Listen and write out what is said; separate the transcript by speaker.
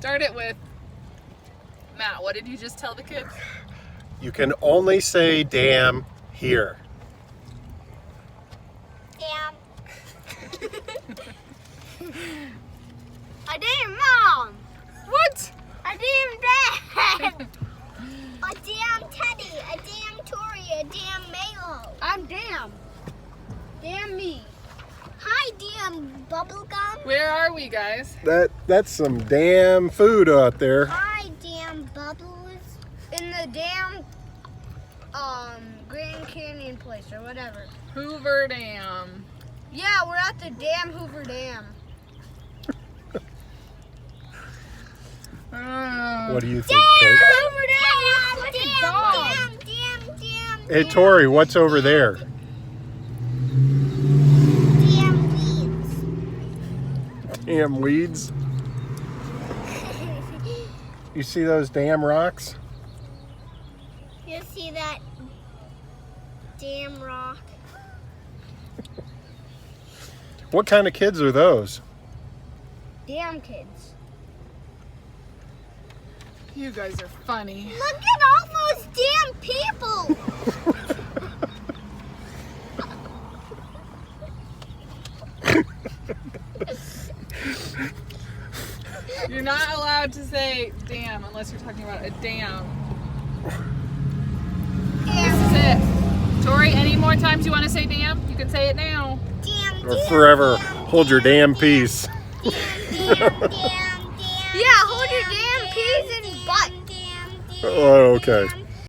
Speaker 1: Start it with Matt. What did you just tell the kids?
Speaker 2: You can only say damn here.
Speaker 3: Damn. A damn mom.
Speaker 1: What?
Speaker 3: A damn dad. A damn Teddy. A damn Tori. A damn Milo. I'm damn. Damn me. Hi, damn bubblegum.
Speaker 1: Where are we, guys?
Speaker 2: That's some damn food out there.
Speaker 3: Hi, damn bubbles. In the damn Grand Canyon place or whatever.
Speaker 1: Hoover Dam.
Speaker 3: Yeah, we're at the damn Hoover Dam.
Speaker 2: What do you think, Kate?
Speaker 3: Hoover Dam! Damn.
Speaker 2: Hey, Tori, what's over there?
Speaker 3: Damn weeds.
Speaker 2: Damn weeds. You see those damn rocks?
Speaker 3: You see that damn rock?
Speaker 2: What kind of kids are those?
Speaker 3: Damn kids.
Speaker 1: You guys are funny.
Speaker 3: Look at all those damn people!
Speaker 1: You're not allowed to say damn unless you're talking about a dam. This is it. Tori, any more times you want to say damn? You can say it now.
Speaker 3: Damn,
Speaker 2: Or forever hold your damn peace.
Speaker 3: Damn. Yeah, hold your damn peas and butt.
Speaker 2: Oh, okay.